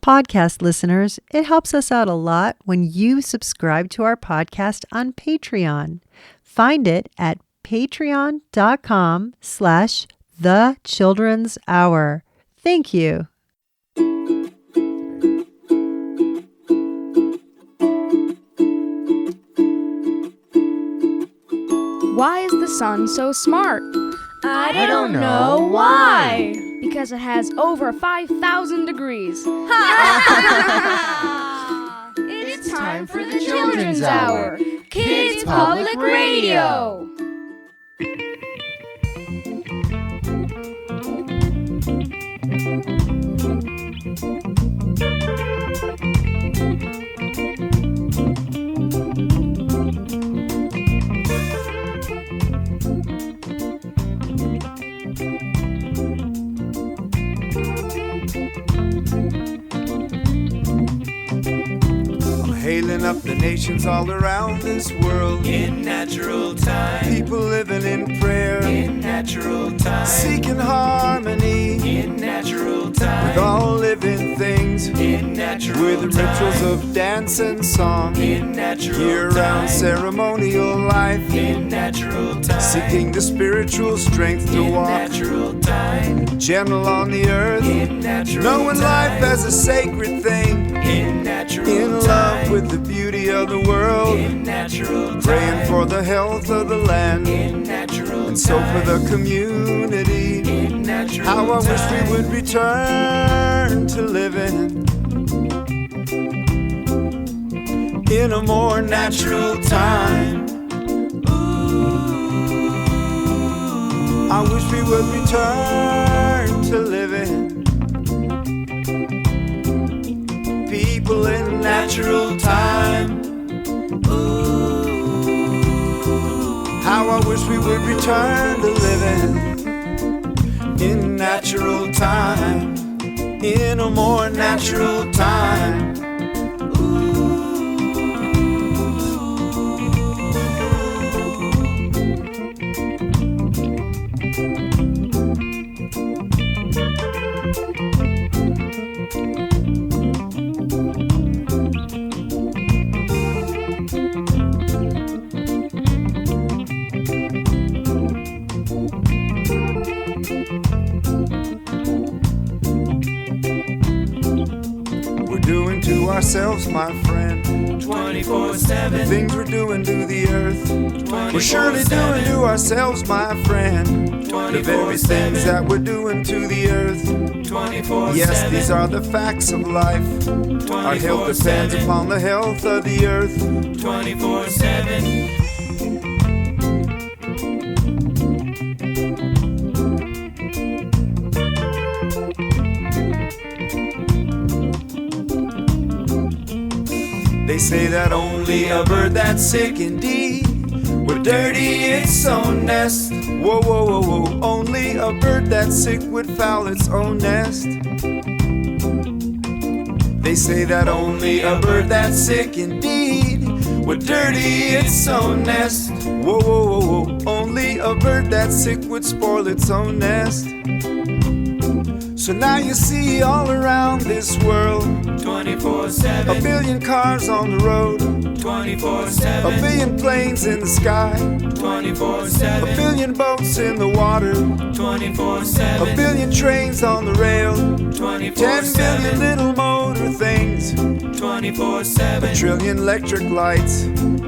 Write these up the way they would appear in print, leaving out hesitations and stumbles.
Podcast listeners, it helps us out a lot when you subscribe to our podcast on Patreon. Find it at patreon.com/thechildren'shour. Thank you. Why is the sun so smart? I don't know why. Because it has over 5,000 degrees. It's time for the Children's Hour, Kids Public Radio. Hailing up the nations all around this world in natural time. People living in prayer in natural time. Seeking harmony in natural time. With all living things in natural with time. Rituals of dance and song in natural year-round time. Ceremonial life in natural time. Seeking the spiritual strength to in walk natural time. gentle on the earth in natural knowing time. life as a sacred thing in natural in time. love with the beauty of the world in natural time. praying for the health of the land in natural and so for the community. in natural How I time. wish we would return to living in a more natural time. I wish we would return to living people in natural time. How I wish we would return to living in natural time, in a more natural time. Ourselves, my friend, 24/7. the things we're doing to the earth, 24/7. we're surely doing to ourselves, my friend, the very things that we're doing to the earth. 24/7. Yes, these are the facts of life. Our health depends upon the health of the earth. 24/7. They say that only a bird that's sick indeed would dirty its own nest. Whoa, whoa, whoa, whoa. Only a bird that's sick would foul its own nest. They say that only a bird that's sick indeed would dirty its own nest. Whoa, whoa, whoa, whoa. Only a bird that's sick would spoil its own nest. So now you see all around this world 24/7. a billion cars on the road, 24/7. a billion planes in the sky, 24/7. a billion boats in the water, 24/7. a billion trains on the rail, 10 billion little motor things, 24/7. a trillion electric lights,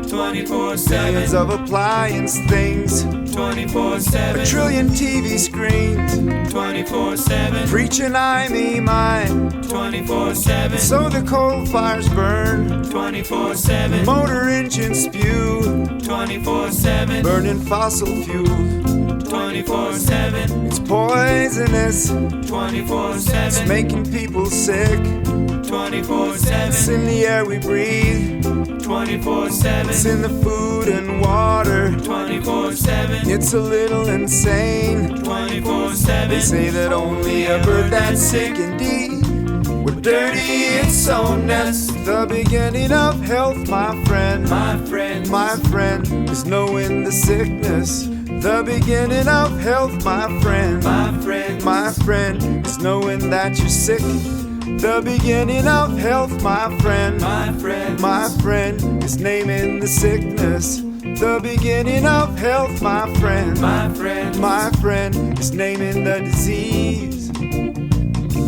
24/7. billions of appliance things, 24/7. a trillion TV screens, 24/7. preaching I, me, mine. 24/7. So the coal fires burn, 24/7. motor engines spew, 24/7. burning fossil fuel. 24/7. It's poisonous, 24/7. it's making people sick. 24/7. It's in the air we breathe, 24/7. it's in the food and water. 24/7. It's a little insane. 24/7. They say that only a bird that's sick indeed would dirty its own nest. The beginning of health, my friend, my friend, is knowing the sickness. The beginning of health, my friend, my friend, is knowing that you're sick. The beginning of health, my friend. My friend. My friend is naming the sickness. The beginning of health, my friend. My friend. My friend is naming the disease.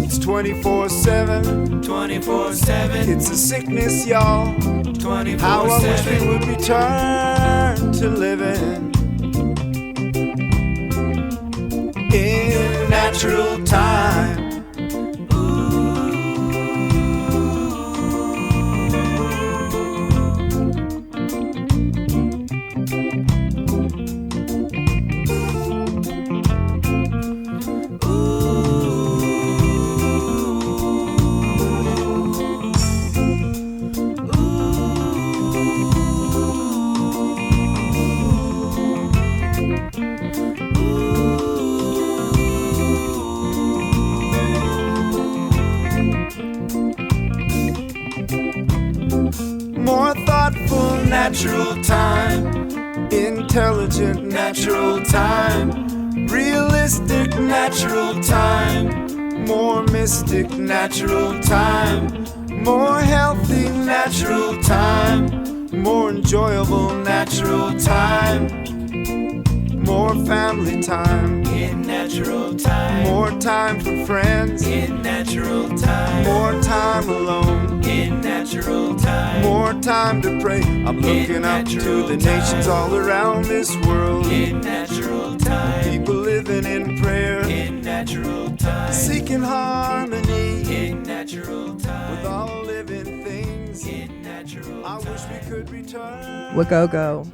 It's 24/7. 24/7. It's a sickness, y'all. 24/7. How I wish we would return to living in natural time. More thoughtful, natural time. Intelligent, natural time. Realistic, natural time. More mystic, natural time. More healthy, natural time. More enjoyable, natural time. More family time. In natural time. More time for friends. In natural time. More time alone. In natural time. More time to pray. I'm looking up to the nations all around this world. In natural time. People living in prayer. In natural time. Seeking harmony In natural time. with all living things. In natural I time. wish we could return. Wagogo.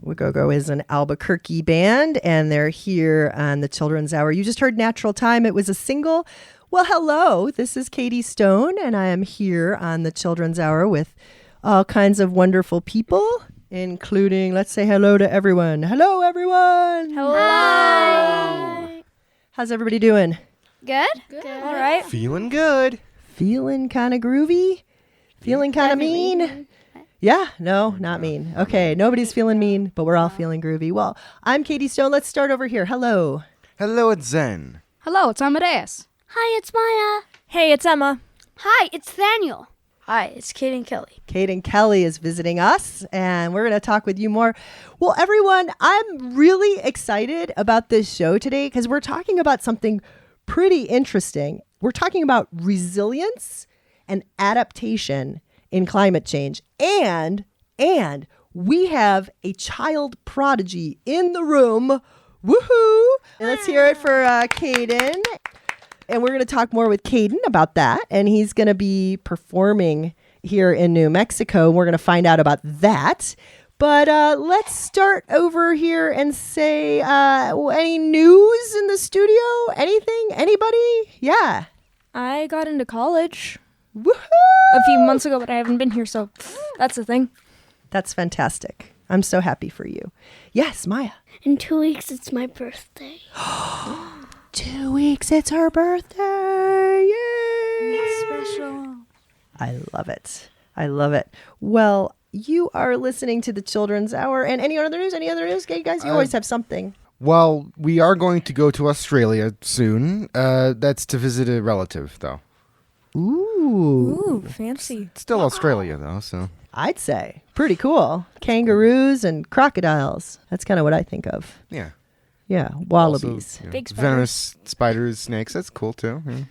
Wagogo is an Albuquerque band, and they're here on the Children's Hour. You just heard Natural Time. It was a single. Well, hello. This is Katie Stone, and I am here on the Children's Hour with all kinds of wonderful people, including, let's say hello to everyone. Hello, everyone. Hi. How's everybody doing? Good? All right. Feeling good. Feeling kind of groovy? Feeling kind of mean? Yeah, no, not mean. Okay, nobody's feeling mean, but we're all feeling groovy. Well, I'm Katie Stone. Let's start over here. Hello. Hello, it's Zen. Hello, it's Amadeus. Hi, it's Maya. Hey, it's Emma. Hi, it's Daniel. Hi, it's Kayden Kelly. Kayden Kelly is visiting us, and we're going to talk with you more. Well, everyone, I'm really excited about this show today because we're talking about something pretty interesting. We're talking about resilience and adaptation in climate change. And we have a child prodigy in the room. Woohoo! And let's hear it for Kayden. And we're going to talk more with Kayden about that. And he's going to be performing here in New Mexico. We're going to find out about that. But let's start over here and say, any news in the studio? Anything? Anybody? Yeah. I got into college Woohoo! a few months ago, but I haven't been here, so that's the thing. That's fantastic. I'm so happy for you. Yes, Maya. In 2 weeks, it's my birthday. 2 weeks, it's her birthday. Yay! Special. I love it. I love it. Well, you are listening to the Children's Hour. And any other news? Okay, guys, you always have something. Well, we are going to go to Australia soon. That's to visit a relative, though. Ooh. Ooh, fancy. It's still Australia, though, so. I'd say. Pretty cool. Kangaroos and crocodiles. That's kind of what I think of. Yeah. Yeah, wallabies. Also, Big spiders. venomous spiders, snakes. That's cool, too. Yeah.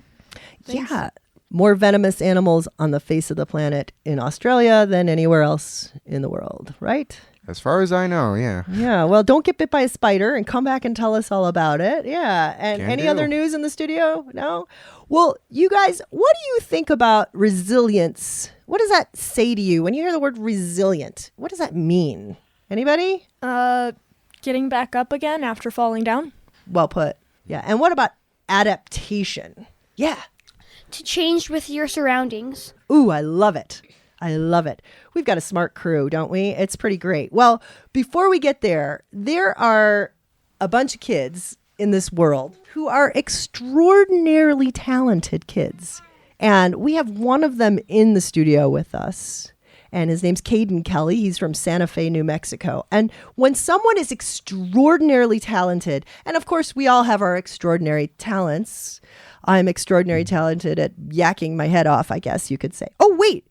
Yeah. More venomous animals on the face of the planet in Australia than anywhere else in the world, right? As far as I know, yeah. Yeah, well, don't get bit by a spider and come back and tell us all about it. Yeah, and Can any do. other news in the studio? No? Well, you guys, what do you think about resilience? What does that say to you when you hear the word resilient? What does that mean? Anybody? Getting back up again after falling down. Well put. Yeah, and what about adaptation? Yeah. To change with your surroundings. Ooh, I love it. I love it. We've got a smart crew, don't we? It's pretty great. Well, before we get there are a bunch of kids in this world who are extraordinarily talented kids. And we have one of them in the studio with us. And his name's Kayden Kelly. He's from Santa Fe, New Mexico. And when someone is extraordinarily talented, and of course we all have our extraordinary talents, I'm extraordinarily talented at yakking my head off, I guess you could say. Oh, wait.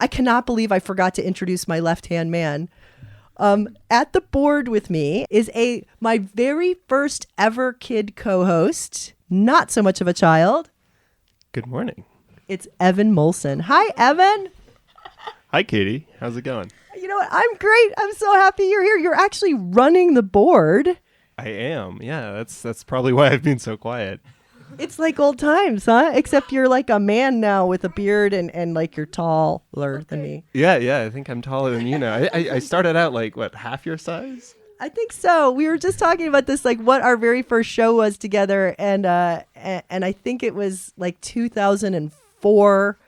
I cannot believe I forgot to introduce my left-hand man. At the board with me is my very first ever kid co-host, not so much of a child. Good morning. It's Evan Molson. Hi, Evan. Hi, Katie. How's it going? You know what? I'm great. I'm so happy you're here. You're actually running the board. I am. Yeah, that's probably why I've been so quiet. It's like old times, huh? Except you're like a man now with a beard and like you're taller than me. Yeah. I think I'm taller than you now. I started out like, what, half your size? I think so. We were just talking about this, like what our very first show was together. And I think it was like 2004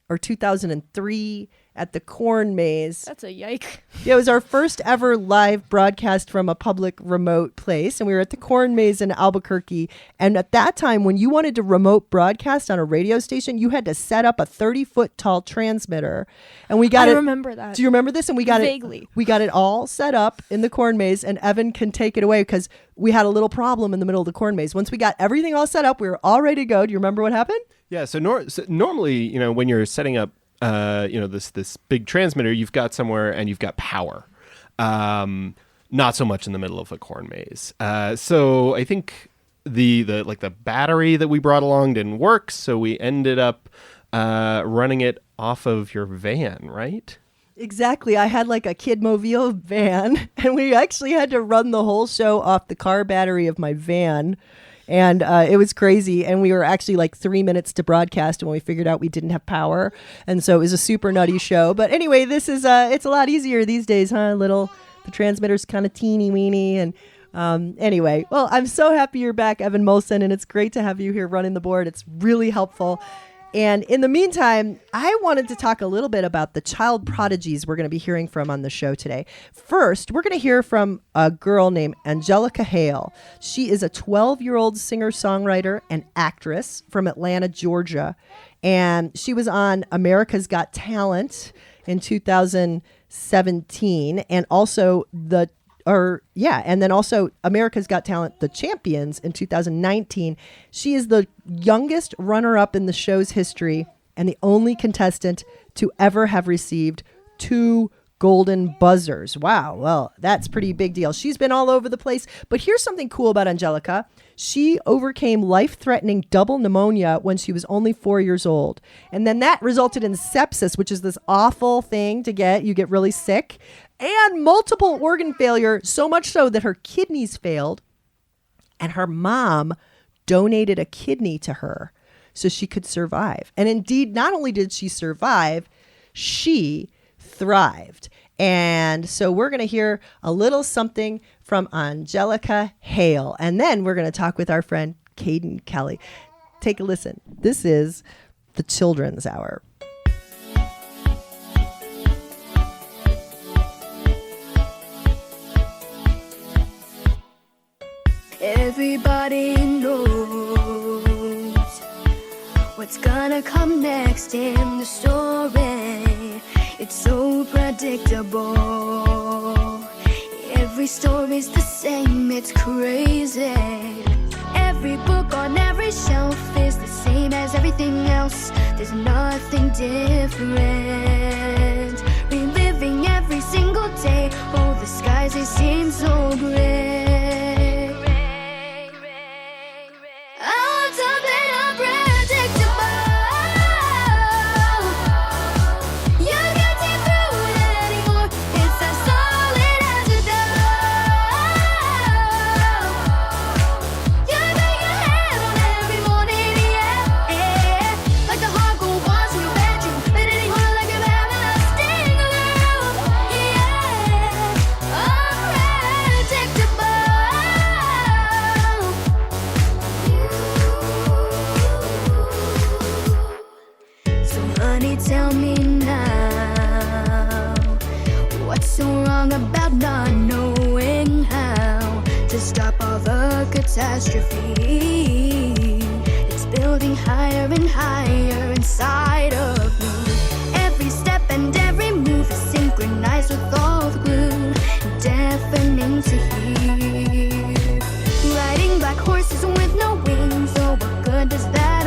or 2003 at the Corn Maze. That's a yike. Yeah, it was our first ever live broadcast from a public remote place. And we were at the Corn Maze in Albuquerque. And at that time, when you wanted to remote broadcast on a radio station, you had to set up a 30-foot tall transmitter. And we got I remember that. Do you remember this? And we got Vaguely. We got it all set up in the Corn Maze. And Evan can take it away because we had a little problem in the middle of the Corn Maze. Once we got everything all set up, we were all ready to go. Do you remember what happened? Yeah, so normally, when you're setting up this big transmitter, you've got somewhere and you've got power. Not so much in the middle of a corn maze. So I think the battery that we brought along didn't work, so we ended up running it off of your van, right? Exactly. I had like a Kidmobile van, and we actually had to run the whole show off the car battery of my van. And it was crazy. And we were actually like 3 minutes to broadcast when we figured out we didn't have power. And so it was a super nutty show. But anyway, this is it's a lot easier these days, huh? The transmitter's kind of teeny weeny. And anyway, well, I'm so happy you're back, Evan Molson. And it's great to have you here running the board. It's really helpful. And in the meantime, I wanted to talk a little bit about the child prodigies we're going to be hearing from on the show today. First, we're going to hear from a girl named Angelica Hale. She is a 12-year-old singer-songwriter and actress from Atlanta, Georgia. And she was on America's Got Talent in 2017 and also and then also America's Got Talent, The Champions in 2019. She is the youngest runner-up in the show's history and the only contestant to ever have received 2 golden buzzers. Wow, well, that's pretty big deal. She's been all over the place, but here's something cool about Angelica. She overcame life-threatening double pneumonia when she was only 4 years old. And then that resulted in sepsis, which is this awful thing to get. You get really sick. And multiple organ failure, so much so that her kidneys failed. And her mom donated a kidney to her so she could survive. And indeed, not only did she survive, she thrived. And so we're going to hear a little something from Angelica Hale. And then we're going to talk with our friend Kayden Kelly. Take a listen. This is the Children's Hour. Everybody knows what's gonna come next in the story. It's so predictable. Every story's the same, it's crazy. Every book on every shelf is the same as everything else. There's nothing different. Reliving every single day. Oh, the skies, they seem so gray. Tell me now, what's so wrong about not knowing how to stop all the catastrophe? It's building higher and higher inside of me. Every step and every move is synchronized with all the glue, deafening to hear. Riding black horses with no wings, oh, what good does that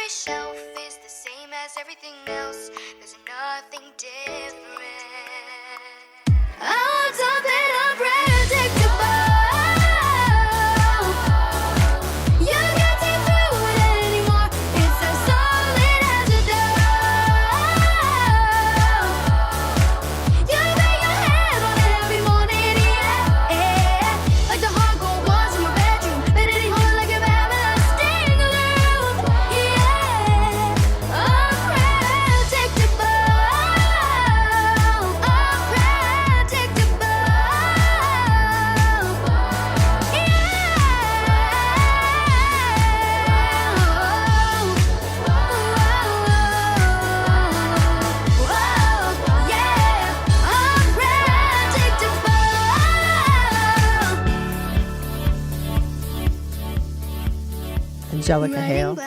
shelf is the same as everything else. There's nothing different. I want something unpredictable. You can't see through it anymore. It's as solid as a door. You bang your head on it every morning, yeah. Like the hardcore walls in my bedroom. Been any hole like a everlasting loop, yeah. Unpredictable. Angelica Hale.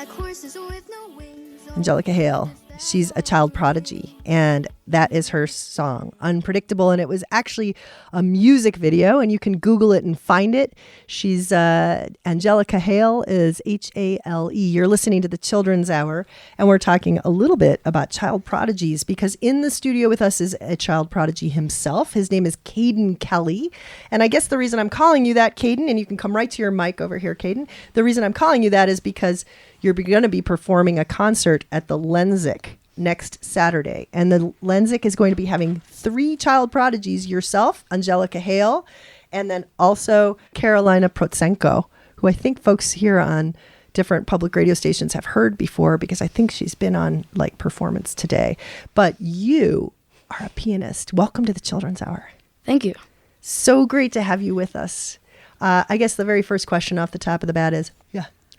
Angelica Hale. She's a child prodigy, and that is her song, Unpredictable. And it was actually a music video, and you can Google it and find it. She's Angelica Hale is Hale. You're listening to the Children's Hour, and we're talking a little bit about child prodigies, because in the studio with us is a child prodigy himself. His name is Kayden Kelly. And I guess the reason I'm calling you that, Kayden, and you can come right to your mic over here, Kayden. The reason I'm calling you that is because you're going to be performing a concert at the Lenzik next Saturday. And the Lenzik is going to be having 3 child prodigies, yourself, Angelica Hale, and then also Carolina Protsenko, who I think folks here on different public radio stations have heard before, because I think she's been on like Performance Today. But you are a pianist. Welcome to the Children's Hour. Thank you. So great to have you with us. I guess the very first question off the top of the bat is,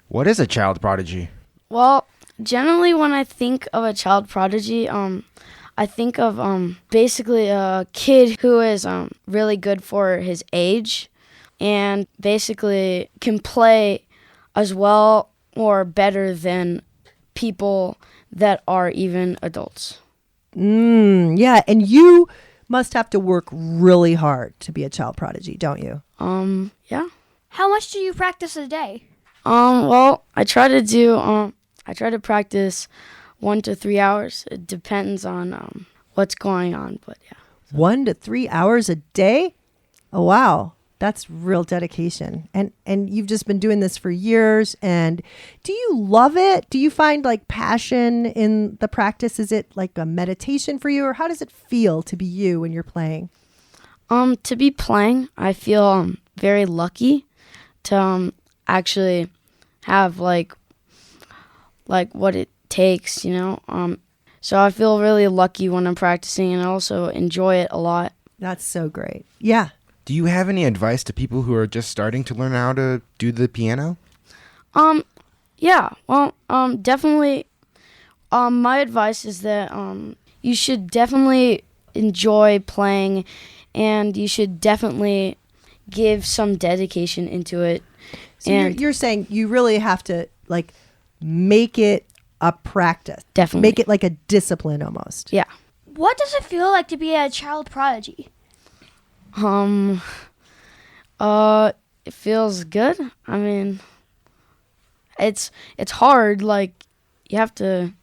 What is a child prodigy? Well, generally when I think of a child prodigy, I think of basically a kid who is really good for his age and basically can play as well or better than people that are even adults. Yeah, and you must have to work really hard to be a child prodigy, don't you? Yeah. How much do you practice a day? Well, I try to practice 1 to 3 hours. It depends on what's going on, but yeah. 1 to 3 hours a day? Oh, wow. That's real dedication. And you've just been doing this for years. And do you love it? Do you find like passion in the practice? Is it like a meditation for you, or how does it feel to be you when you're playing? To be playing, I feel very lucky to actually have like what it takes, you know. So I feel really lucky when I'm practicing, and I also enjoy it a lot. That's so great. Yeah. Do you have any advice to people who are just starting to learn how to do the piano? Yeah. Well, definitely. My advice is that you should definitely enjoy playing, and you should definitely give some dedication into it. So you're saying you really have to like make it a practice. Definitely. Make it like a discipline almost. Yeah. What does it feel like to be a child prodigy? It feels good. I mean, it's hard. Like, you have to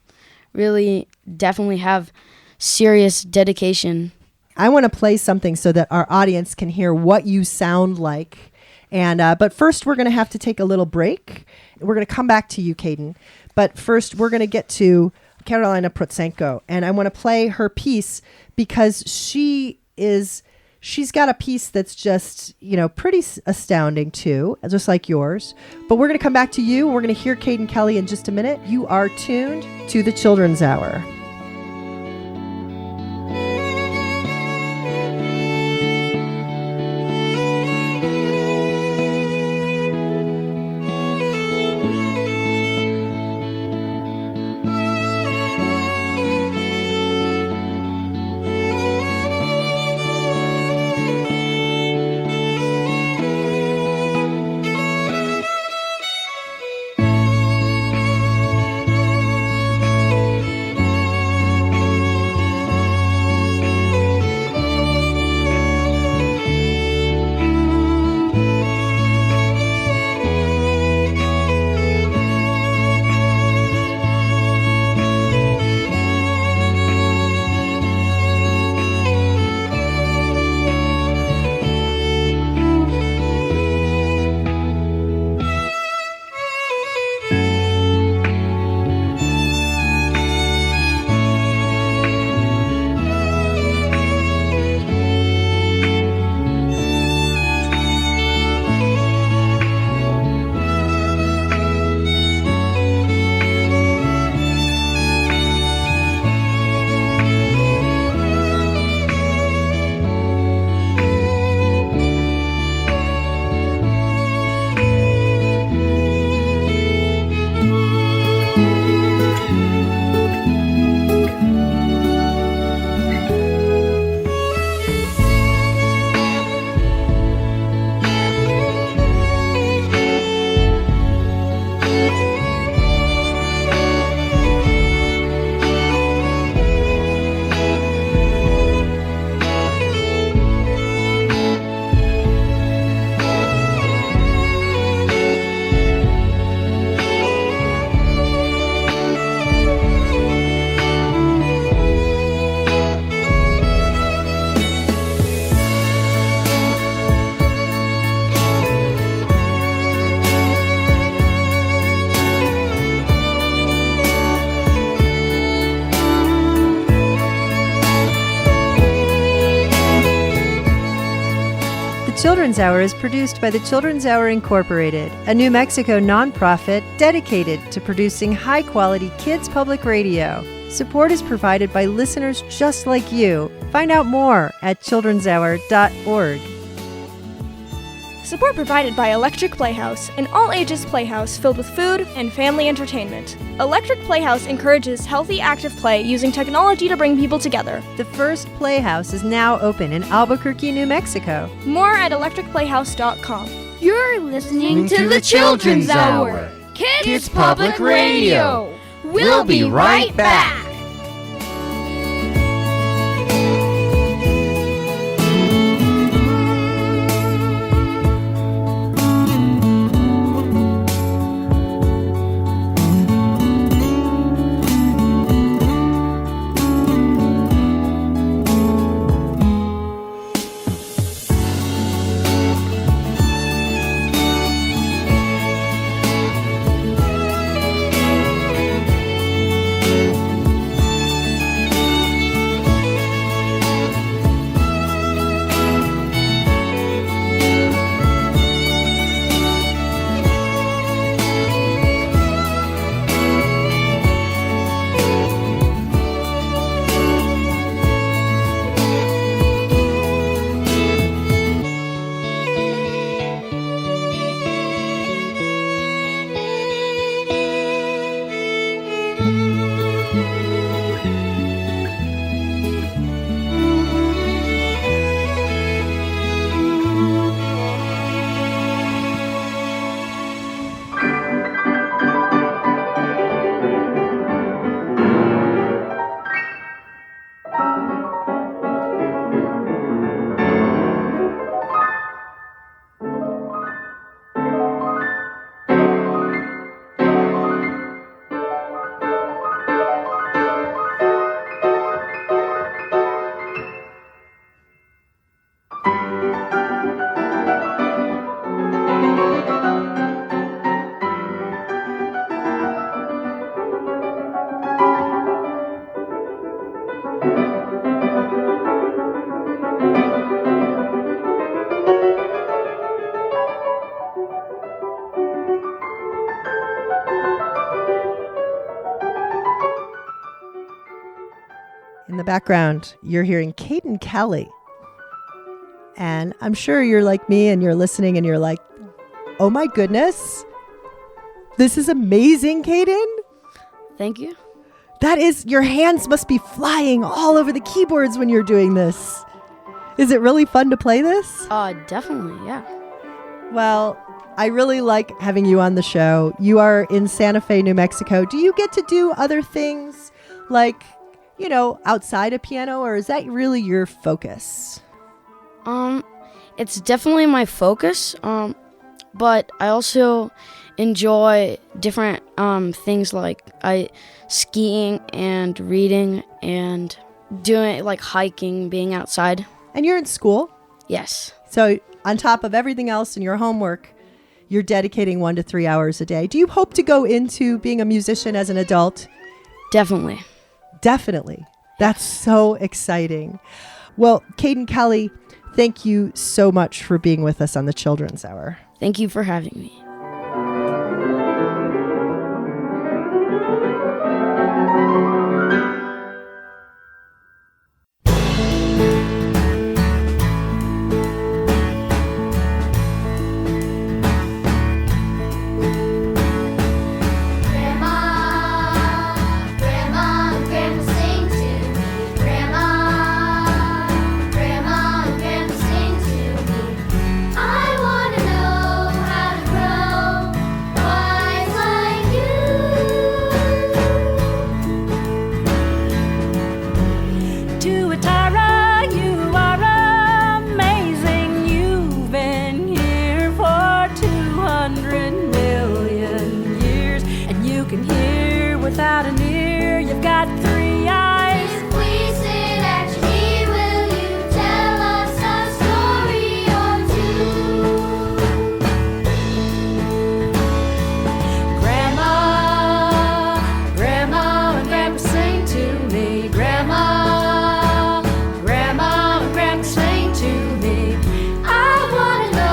really definitely have serious dedication. I want to play something so that our audience can hear what you sound like. And but first, we're going to have to take a little break. We're going to come back to you, Kayden. But first, we're going to get to Carolina Protsenko. And I want to play her piece because she's got a piece that's just, you know, pretty astounding too, just like yours. But we're going to come back to you. We're going to hear Kayden Kelly in just a minute. You are tuned to the Children's Hour. Children's Hour is produced by the Children's Hour Incorporated, a New Mexico nonprofit dedicated to producing high-quality kids public radio. Support is provided by listeners just like you. Find out more at childrenshour.org. Support provided by Electric Playhouse, an all-ages playhouse filled with food and family entertainment. Electric Playhouse encourages healthy, active play using technology to bring people together. The first Playhouse is now open in Albuquerque, New Mexico. More at electricplayhouse.com. You're listening to the Children's Hour. Kids Public Radio. We'll be right back. In the background, you're hearing Kayden Kelly. And I'm sure you're like me and you're listening and you're like, oh my goodness, this is amazing, Kayden. Thank you. That is, your hands must be flying all over the keyboards when you're doing this. Is it really fun to play this? Definitely, yeah. Well, I really like having you on the show. You are in Santa Fe, New Mexico. Do you get to do other things like, you know, outside of piano, or is that really your focus? It's definitely my focus, but I also enjoy different things like skiing and reading and doing like hiking, being outside. And you're in school? Yes. So on top of everything else in your homework, you're dedicating 1 to 3 hours a day. Do you hope to go into being a musician as an adult? Definitely. Definitely. That's so exciting. Well, Kayden Kelly, thank you so much for being with us on the Children's Hour. Thank you for having me. Without an ear, you've got 3 eyes. If we sit at your knee, will you tell us a story or two? Grandma, Grandma, and Grandpa sing to me. Grandma, Grandma, and Grandpa sing to me. I wanna know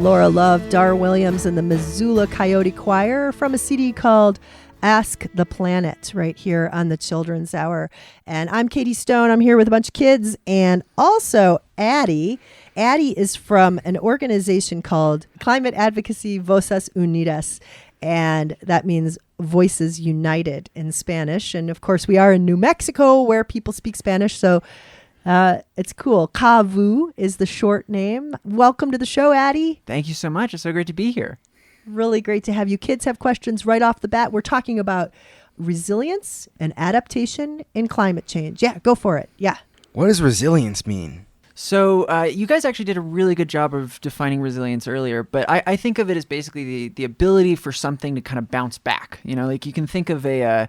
Laura Love, Dar Williams, and the Missoula Coyote Choir from a CD called Ask the Planet right here on the Children's Hour. And I'm Katie Stone. I'm here with a bunch of kids and also Addie. Addie is from an organization called Climate Advocates Voces Unidas. And that means Voices United in Spanish. And of course, we are in New Mexico where people speak Spanish. So it's cool. CAVU is the short name. Welcome to the show, Addie. Thank you so much. It's so great to be here. Really great to have you. Kids have questions right off the bat. We're talking about resilience and adaptation in climate change. Yeah, go for it. Yeah. What does resilience mean? So you guys actually did a really good job of defining resilience earlier, but I think of it as basically the ability for something to kind of bounce back. You know, like you can think of a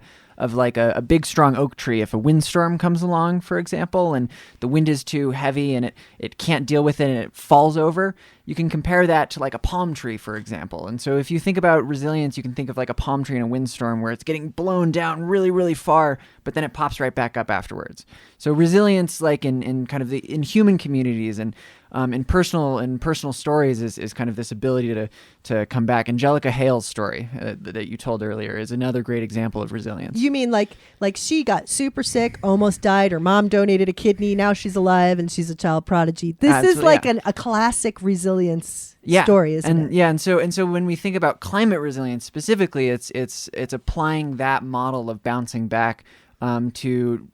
big strong oak tree. If a windstorm comes along, for example, and the wind is too heavy and it can't deal with it and it falls over, you can compare that to like a palm tree, for example. And so if you think about resilience, you can think of like a palm tree in a windstorm where it's getting blown down really, really far, but then it pops right back up afterwards. So resilience, like in kind of in human communities and in personal stories is kind of this ability to come back. Angelica Hale's story that you told earlier is another great example of resilience. You mean like she got super sick, almost died, her mom donated a kidney, now she's alive and she's a child prodigy. This is like a classic resilience story, isn't it? And so when we think about climate resilience specifically, it's applying that model of bouncing back to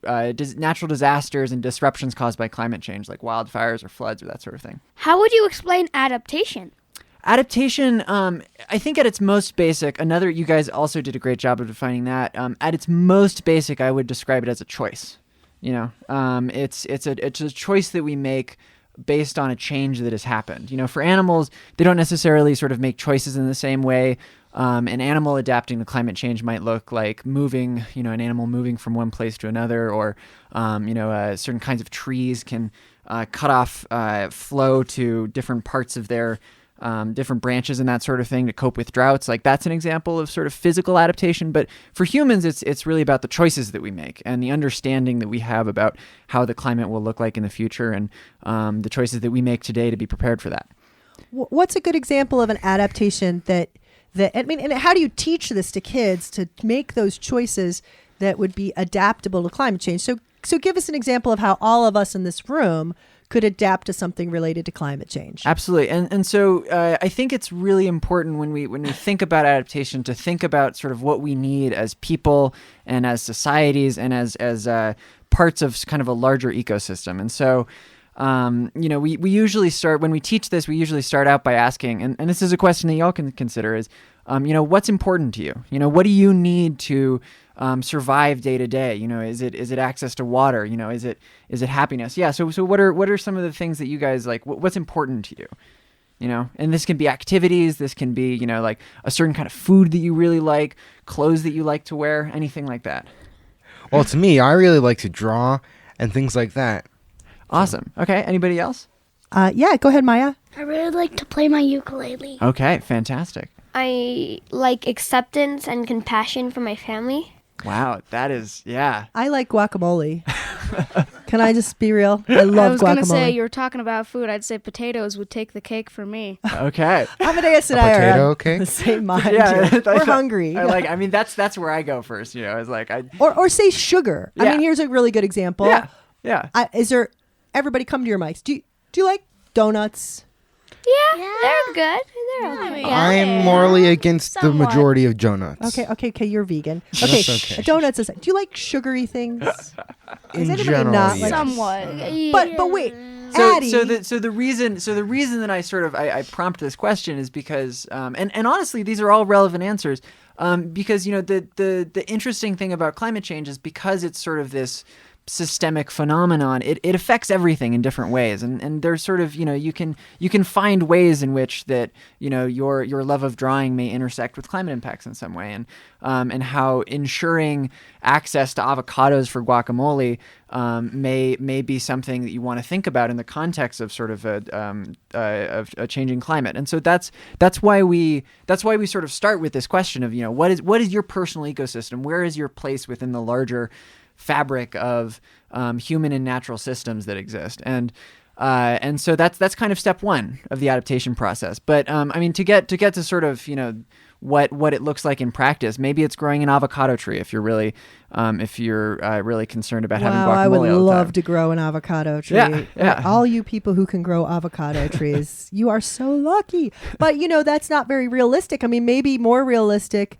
natural disasters and disruptions caused by climate change, like wildfires or floods or that sort of thing. How would you explain adaptation? Adaptation, I think at its most basic, you guys also did a great job of defining that. At its most basic, I would describe it as a choice. You know, it's a choice that we make based on a change that has happened. You know, for animals, they don't necessarily sort of make choices in the same way. An animal adapting to climate change might look like an animal moving from one place to another, or, certain kinds of trees can cut off flow to different parts of their different branches and that sort of thing to cope with droughts. Like that's an example of sort of physical adaptation. But for humans, it's really about the choices that we make and the understanding that we have about how the climate will look like in the future and the choices that we make today to be prepared for that. What's a good example of an adaptation that and how do you teach this to kids to make those choices that would be adaptable to climate change? So give us an example of how all of us in this room could adapt to something related to climate change. Absolutely. And so I think it's really important when we think about adaptation to think about sort of what we need as people and as societies and as parts of kind of a larger ecosystem. And so we usually start, when we teach this, we usually start out by asking, and this is a question that y'all can consider is, what's important to you? You know, what do you need to survive day to day? You know, is it access to water? You know, is it happiness? Yeah. So what are some of the things that you guys like? What's important to you? You know, and this can be activities. This can be, like a certain kind of food that you really like, clothes that you like to wear, anything like that. Well, to me, I really like to draw and things like that. Awesome. Okay. Anybody else? Yeah, go ahead, Maya. I really like to play my ukulele. Okay. Fantastic. I like acceptance and compassion for my family. Wow. That is, yeah. I like guacamole. Can I just be real? I love guacamole. I was going to say, you were talking about food. I'd say potatoes would take the cake for me. Okay. Amadeus and I are on the same mind. Yeah, we're hungry. That's where I go first. You know, it's like or say sugar. Yeah. I mean, here's a really good example. Yeah. Is there? Everybody, come to your mics. Do you like donuts? Yeah, they're good. They're okay. I'm morally against the majority of donuts. Okay, you're vegan. That's okay. Donuts is. Do you like sugary things? In general, not like somewhat. But wait, Addie. So the reason that I prompt this question is because and honestly these are all relevant answers because the interesting thing about climate change is because it's sort of this systemic phenomenon, it affects everything in different ways, and there's sort of you can find ways in which that your love of drawing may intersect with climate impacts in some way, and how ensuring access to avocados for guacamole may be something that you want to think about in the context of sort of a changing climate. And so that's why we sort of start with this question of what is your personal ecosystem, where is your place within the larger fabric of human and natural systems that exist. And And so that's kind of step one of the adaptation process. But I mean, to get to sort of, what it looks like in practice, maybe it's growing an avocado tree if you're really really concerned about having guacamole I would all the love time. to grow an avocado tree. Yeah. All you people who can grow avocado trees, you are so lucky. But that's not very realistic. I mean, maybe more realistic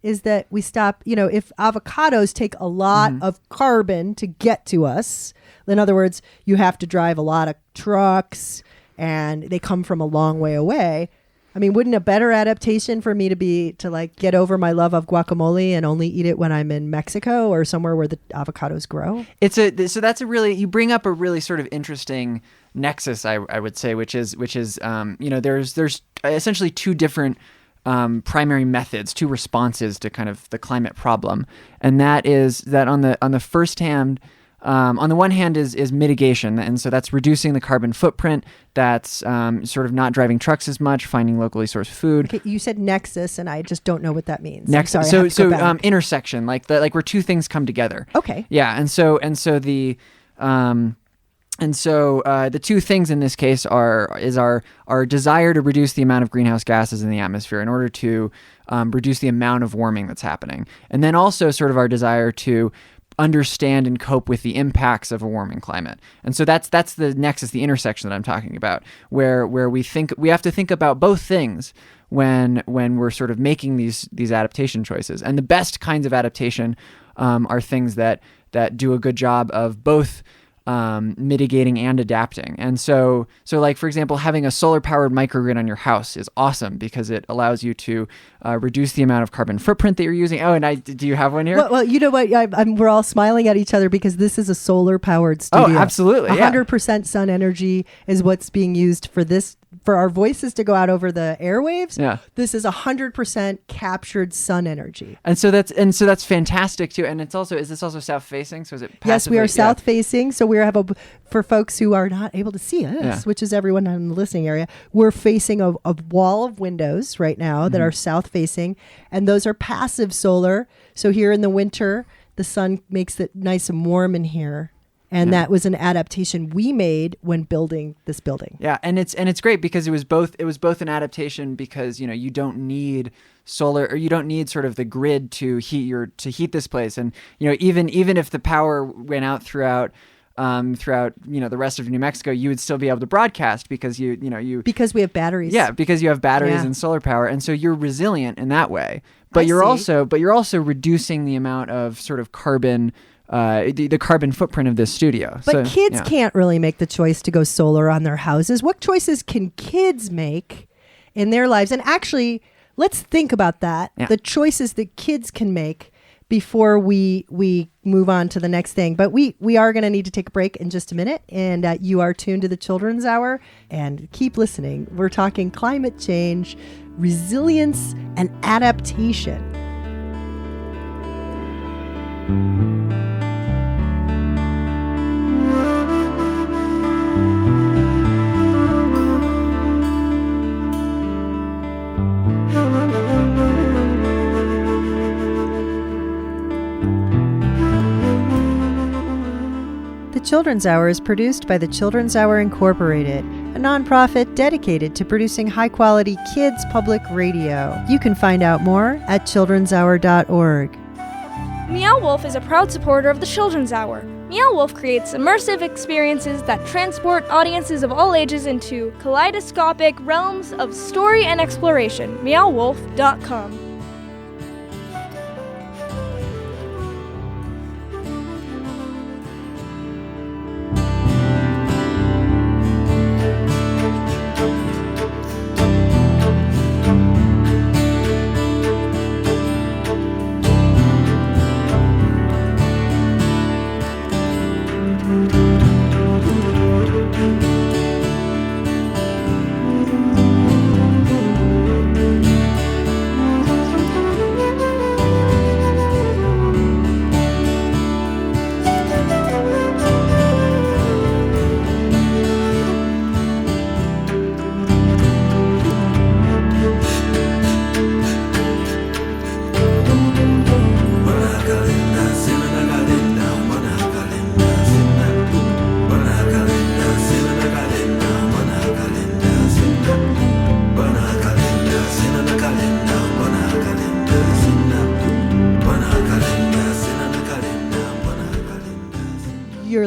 is that we stop, if avocados take a lot of carbon to get to us, in other words, you have to drive a lot of trucks and they come from a long way away. I mean, wouldn't a better adaptation for me to get over my love of guacamole and only eat it when I'm in Mexico or somewhere where the avocados grow? You bring up a really sort of interesting nexus, I would say, which is there's essentially two different primary methods, two responses to kind of the climate problem, and that is that on the first hand. On the one hand is mitigation, and so that's reducing the carbon footprint. That's sort of not driving trucks as much, finding locally sourced food. Okay, you said nexus, and I just don't know what that means. Nexus, so intersection, like where two things come together. Okay. Yeah, and so the two things in this case are our desire to reduce the amount of greenhouse gases in the atmosphere in order to reduce the amount of warming that's happening, and then also sort of our desire to understand and cope with the impacts of a warming climate. And so that's the nexus, the intersection that I'm talking about, where we have to think about both things when we're sort of making these adaptation choices. And the best kinds of adaptation are things that do a good job of both mitigating and adapting. And so like, for example, having a solar powered microgrid on your house is awesome because it allows you to reduce the amount of carbon footprint that you're using. Oh, and do you have one here? Well, you know what? We're all smiling at each other because this is a solar powered studio. Oh, absolutely. 100% sun energy is what's being used for our voices to go out over the airwaves. Yeah. This is 100% captured sun energy. And so that's fantastic too. And is this also south facing? So is it passively? Yes, we are south facing. So we have for folks who are not able to see us, which is everyone in the listening area, we're facing a wall of windows right now that are south facing, and those are passive solar. So here in the winter, the sun makes it nice and warm in here. And that was an adaptation we made when building this building. Yeah, and it's great because it was both an adaptation because you don't need solar, or you don't need sort of the grid to heat this place, and even if the power went out throughout the rest of New Mexico, you would still be able to broadcast because because we have batteries. Yeah, because you have batteries and solar power, and so you're resilient in that way. But you're also reducing the amount of sort of carbon. The carbon footprint of this studio. But kids can't really make the choice to go solar on their houses. What choices can kids make in their lives? And actually, let's think about that. Yeah. The choices that kids can make before we move on to the next thing. But we are going to need to take a break in just a minute. And you are tuned to the Children's Hour. And keep listening. We're talking climate change, resilience, and adaptation. The Children's Hour is produced by the Children's Hour Incorporated, a nonprofit dedicated to producing high-quality kids public radio. You can find out more at childrenshour.org. Meow Wolf is a proud supporter of the Children's Hour. Meow Wolf creates immersive experiences that transport audiences of all ages into kaleidoscopic realms of story and exploration. meowwolf.com.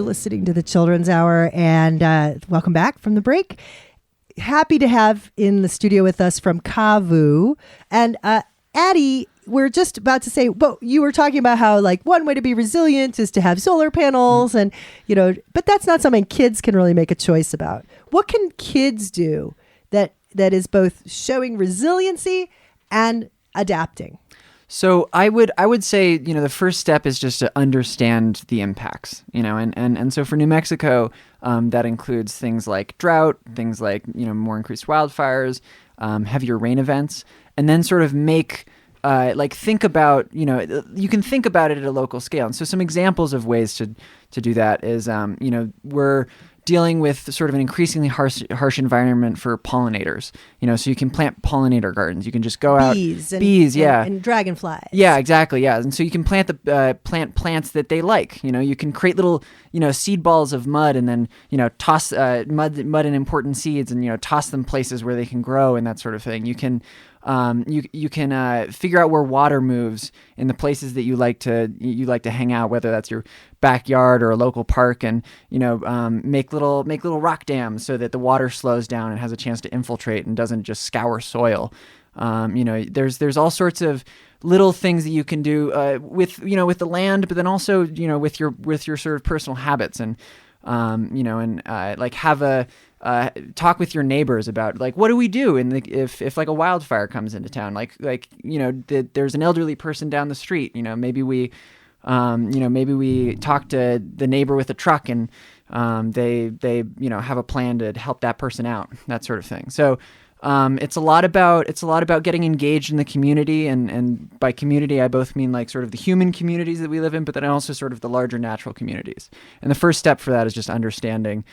You're listening to the Children's Hour, and welcome back from the break. Happy to have in the studio with us from CAVU. And Addie, we're just about to say, well, you were talking about how like one way to be resilient is to have solar panels and, but that's not something kids can really make a choice about. What can kids do that is both showing resiliency and adapting? So I would say, the first step is just to understand the impacts, and so for New Mexico, that includes things like drought, things like, more increased wildfires, heavier rain events, and then sort of make, think about, you can think about it at a local scale. And so some examples of ways to do that is, we're dealing with sort of an increasingly harsh environment for pollinators, so you can plant pollinator gardens. You can just go out. Bees, yeah. And dragonflies. Yeah, exactly. Yeah. And so you can plant plant plants that they like. You can create little, seed balls of mud and then, toss mud and important seeds and, toss them places where they can grow and that sort of thing. You can you can figure out where water moves in the places that you like to hang out, whether that's your backyard or a local park, and make little rock dams so that the water slows down and has a chance to infiltrate and doesn't just scour soil. There's all sorts of little things that you can do with the land, but then also with your sort of personal habits and have a talk with your neighbors about what do we do if like a wildfire comes into town, there's an elderly person down the street, maybe we talk to the neighbor with a truck and they have a plan to help that person out, that sort of thing. So it's a lot about getting engaged in the community, and by community I both mean sort of the human communities that we live in, but then also sort of the larger natural communities. And the first step for that is just understanding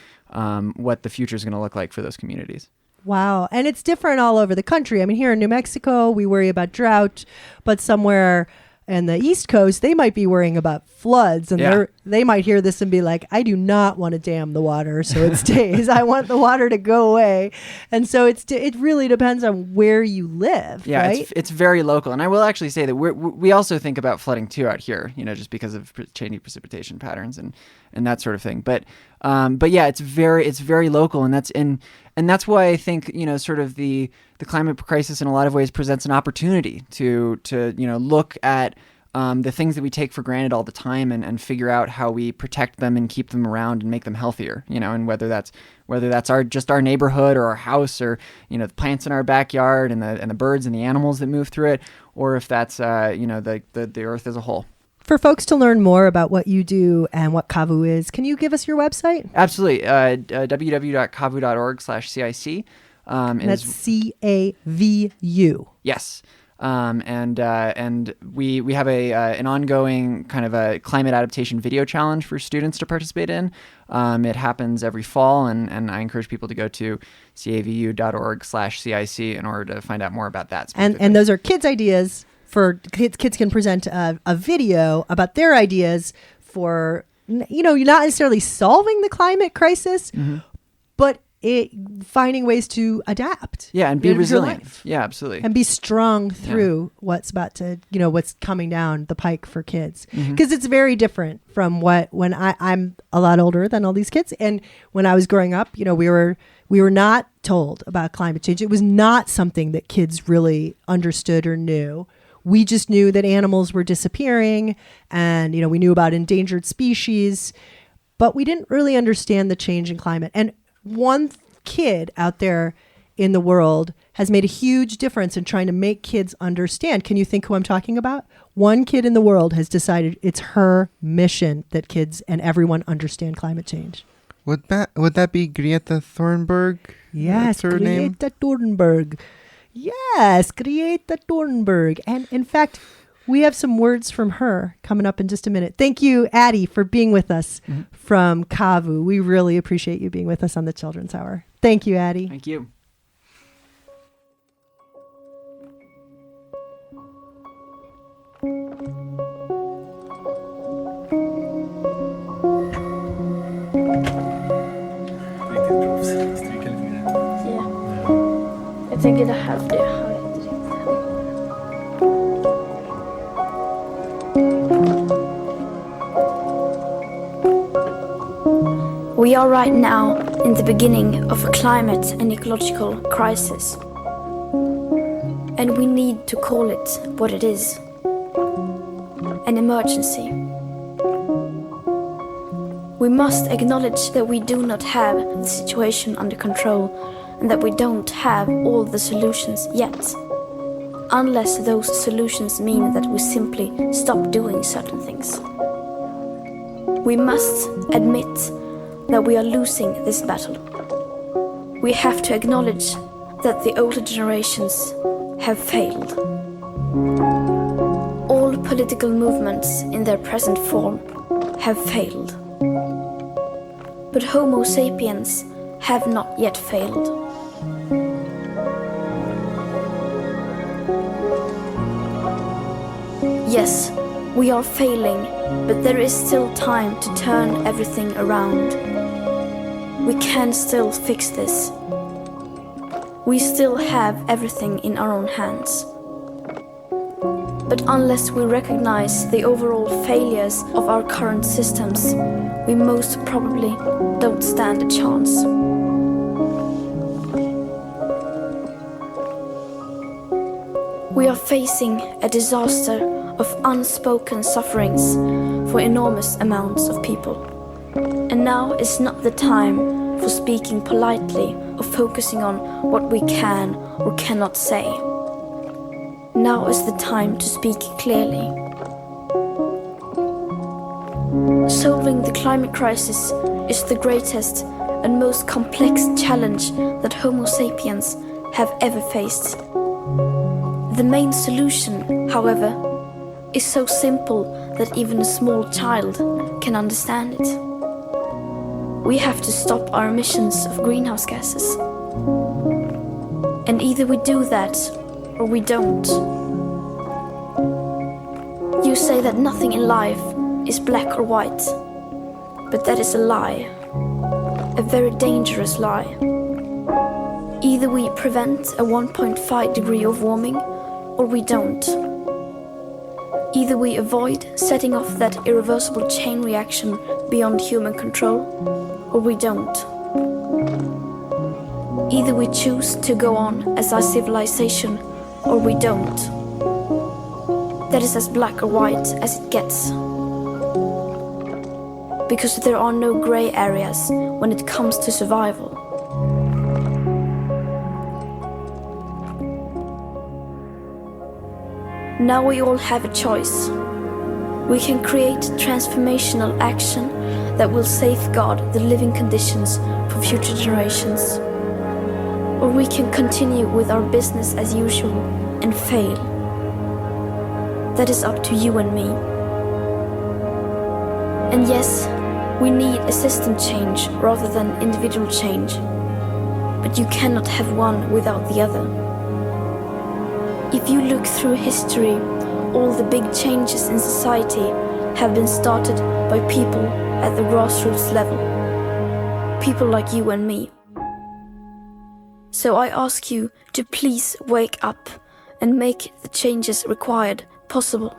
what the future is going to look like for those communities. Wow. And it's different all over the country. I mean, here in New Mexico, we worry about drought, but somewhere in the East Coast, they might be worrying about floods, and they might hear this and be like, I do not want to dam the water so it stays. I want the water to go away. And so it really depends on where you live, right? It's very local. And I will actually say that we also think about flooding too out here, just because of changing precipitation patterns and that sort of thing. But yeah, it's very local, and that's why I think sort of the climate crisis in a lot of ways presents an opportunity to look at the things that we take for granted all the time and figure out how we protect them and keep them around and make them healthier, and whether that's our neighborhood or our house or the plants in our backyard and the birds and the animals that move through it, or if that's the earth as a whole. For folks to learn more about what you do and what CAVU is, can you give us your website? Absolutely. www.cavu.org/CIC. That's CAVU. Yes. And we have an ongoing kind of a climate adaptation video challenge for students to participate in. It happens every fall, and I encourage people to go to cavu.org/CIC in order to find out more about that. And those are kids' ideas. For kids can present a video about their ideas for, you're not necessarily solving the climate crisis, but finding ways to adapt. Yeah, and be resilient. Yeah, absolutely. And be strong through what's about to, what's coming down the pike for kids. Because it's very different from when I'm a lot older than all these kids. And when I was growing up, we were not told about climate change. It was not something that kids really understood or knew. We just knew that animals were disappearing, and we knew about endangered species, but we didn't really understand the change in climate. And one kid out there in the world has made a huge difference in trying to make kids understand. Can you think who I'm talking about? One kid in the world has decided it's her mission that kids and everyone understand climate change. Would that be Greta Thunberg? Yes, Greta name? Thunberg. Yes, Greta Thunberg. And in fact, we have some words from her coming up in just a minute. Thank you, Addie, for being with us from CAVU. We really appreciate you being with us on the Children's Hour. Thank you, Addie. Thank you. Jag tänker det här för det har jag inte riktigt. We are right now in the beginning of a climate and ecological crisis. And we need to call it what it is. An emergency. We must acknowledge that we do not have the situation under control and that we don't have all the solutions yet. Unless those solutions mean that we simply stop doing certain things. We must admit that we are losing this battle. We have to acknowledge that the older generations have failed. All political movements in their present form have failed. But Homo sapiens have not yet failed. Yes, we are failing, but there is still time to turn everything around. We can still fix this. We still have everything in our own hands. But unless we recognize the overall failures of our current systems, we most probably don't stand a chance. We are facing a disaster of unspoken sufferings for enormous amounts of people. And now is not the time for speaking politely or focusing on what we can or cannot say. Now is the time to speak clearly. Solving the climate crisis is the greatest and most complex challenge that Homo sapiens have ever faced. The main solution, however, is so simple that even a small child can understand it. We have to stop our emissions of greenhouse gases. And either we do that or we don't. You say that nothing in life is black or white, but that is a lie. A very dangerous lie. Either we prevent a 1.5 degree of warming or we don't. Either we avoid setting off that irreversible chain reaction beyond human control, or we don't. Either we choose to go on as our civilization, or we don't. That is as black or white as it gets. Because there are no gray areas when it comes to survival. Now we all have a choice. We can create transformational action that will safeguard the living conditions for future generations. Or we can continue with our business as usual and fail. That is up to you and me. And yes, we need a system change rather than individual change. But you cannot have one without the other. If you look through history, all the big changes in society have been started by people at the grassroots level. People like you and me. So I ask you to please wake up and make the changes required possible.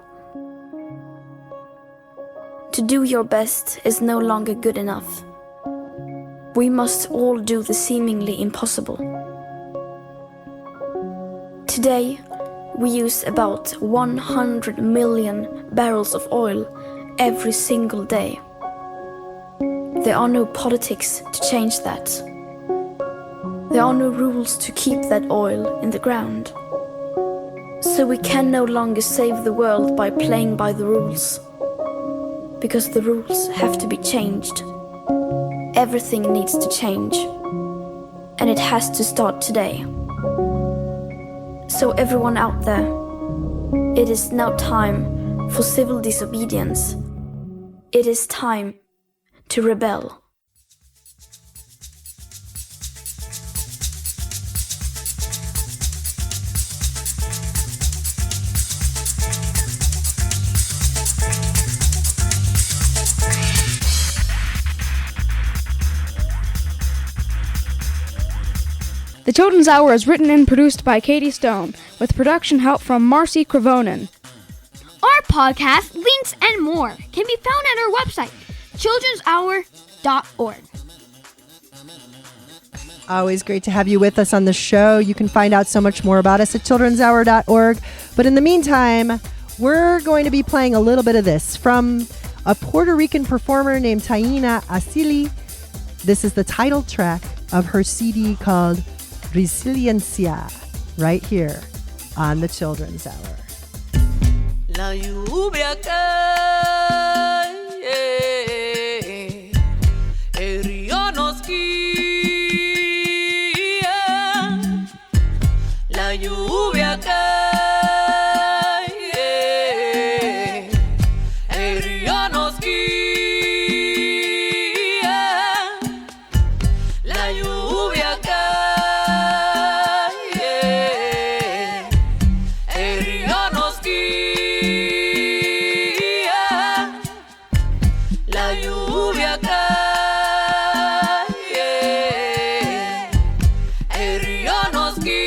To do your best is no longer good enough. We must all do the seemingly impossible. Today, we use about 100 million barrels of oil every single day. There are no politics to change that. There are no rules to keep that oil in the ground. So we can no longer save the world by playing by the rules. Because the rules have to be changed. Everything needs to change. And it has to start today. So everyone out there, it is now time for civil disobedience. It is time to rebel. The Children's Hour is written and produced by Katie Stone, with production help from Marcy Cravonen. Our podcast, links, and more can be found at our website, childrenshour.org. Always great to have you with us on the show. You can find out so much more about us at childrenshour.org. But in the meantime, we're going to be playing a little bit of this from a Puerto Rican performer named Taina Asili. This is the title track of her CD called Resiliencia, right here on the Children's Hour. La lluvia cae, el río nos guía. La lluvia cae, el río nos guía. La lluvia cae, el río nos guía. La lluvia cae, el río nos guía.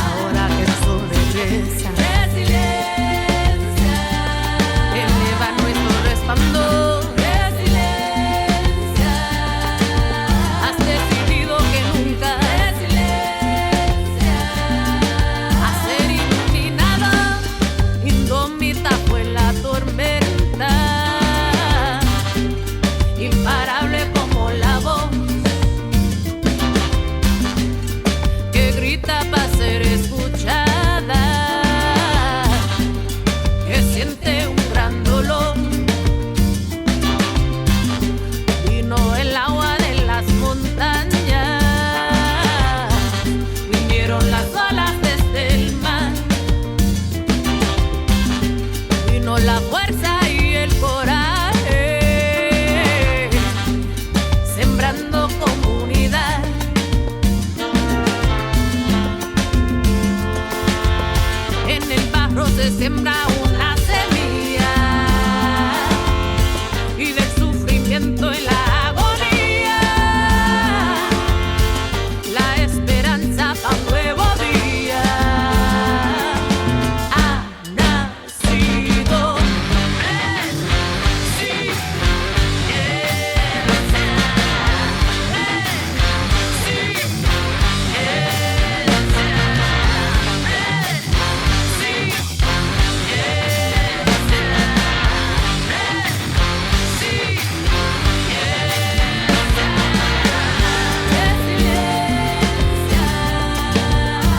Ahora que el sol regresa, resiliencia, eleva nuestro resplandor. Resiliencia, has decidido que nunca. Resiliencia, a ser iluminada, indómita fue la tormenta, imparable como la voz que grita para ser escuchada, que siente un gran dolor. Vino el agua de las montañas, vinieron las olas desde el mar, vino la fuerza y el coraje, sembrando comunidad. En el barro se siembra una semilla, y del sufrimiento y la agonía, la esperanza para un nuevo día ha nacido.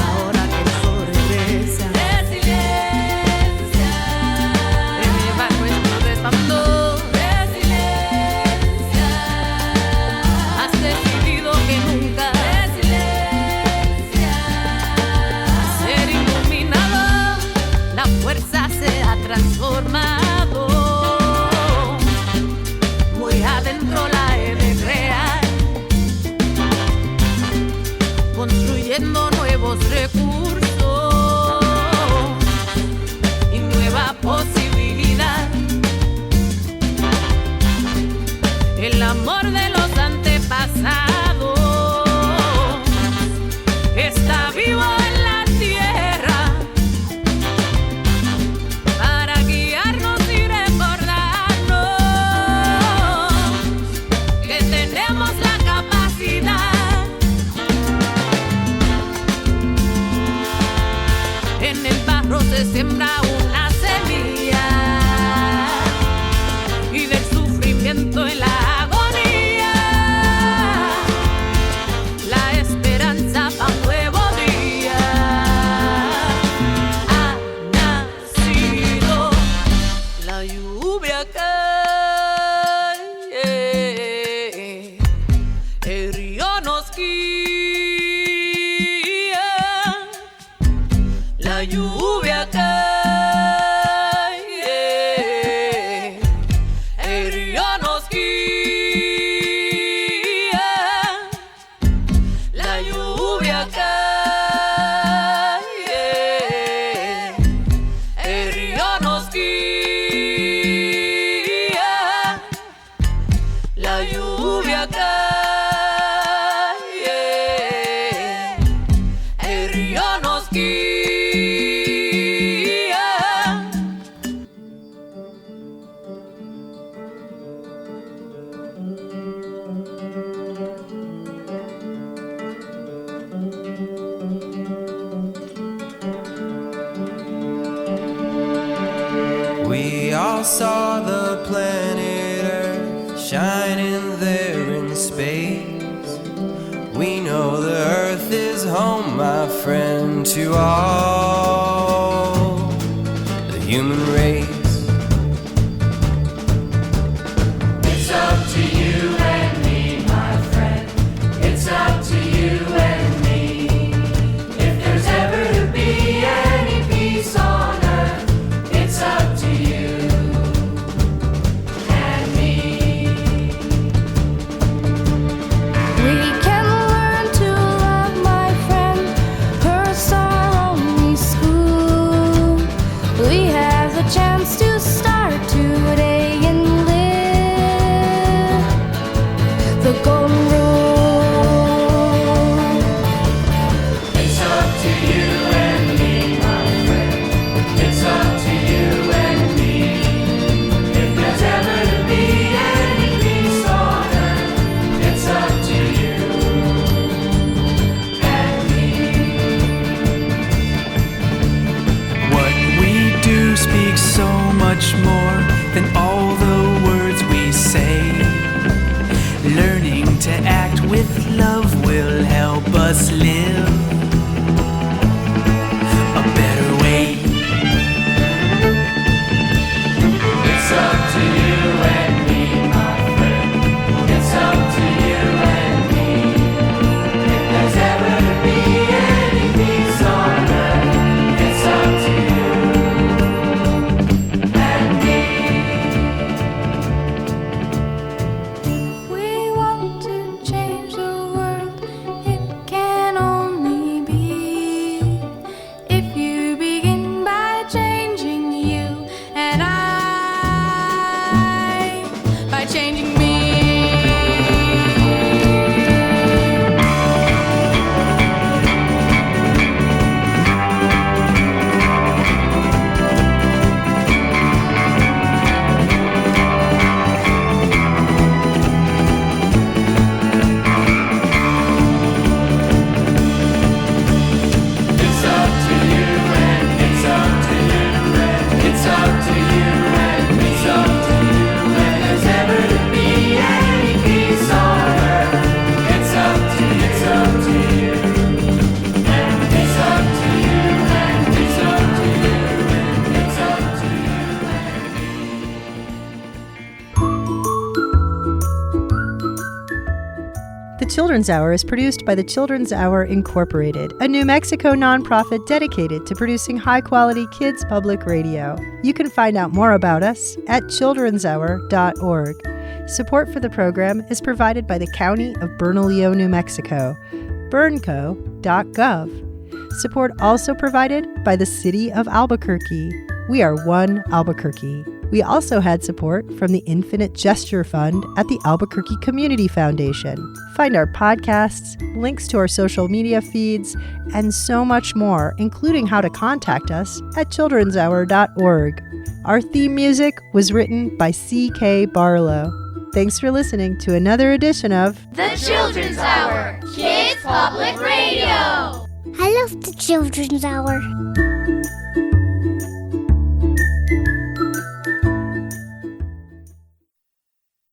Ahora que el sol regresa, resiliencia, eleva nuestro resplandor. Resiliencia, has decidido que nunca. Resiliencia, a ser iluminado, la fuerza se ha transformado. Muy adentro la he de crear, construyendo nuevos recursos y nueva posibilidad. El amor de los antepasados está vivo en la tierra para guiarnos y recordarnos que tenemos la capacidad. En el barro se siembra una semilla, y del sufrimiento y la agonía, lluvia cae, el río nos guía. We all saw the planet Earth shining there in space. We know the Earth is home, my friend, to all the human race. It's up to you and me, my friend. It's up to you and me. If there's ever to be any peace on earth, it's up to you and me. We can learn to love, my friend. Earth's our only school. We have the chance to start today and live the golden rule. It's up to you and me, my friend. It's up to you and me. If there's ever to be any peace on earth, it's up to you and me. What we do speaks so much more than all the words we say. Learning to act with love will help us live a better way. It's up to you and me, my friend. It's up to you and me. If there's ever to be any peace on earth, it's up to you and me. We want to change the world. It can only be if you begin by changing you and I by changing me. It's up to you and it's up to you and it's up to you and it's up to you. If there's ever to be any peace on earth, it's up to you, it's up to you and it's up to you and it's up to you and it's up to you The Children's Hour is produced by the Children's Hour Incorporated, a New Mexico nonprofit dedicated to producing high-quality kids public radio. You can find out more about us at childrenshour.org. Support for the program is provided by the County of Bernalillo, New Mexico, bernco.gov. Support also provided by the City of Albuquerque. We are one Albuquerque. We also had support from the Infinite Gesture Fund at the Albuquerque Community Foundation. Find our podcasts, links to our social media feeds, and so much more, including how to contact us at childrenshour.org. Our theme music was written by C.K. Barlow. Thanks for listening to another edition of The Children's Hour, Kids Public Radio. I love the Children's Hour.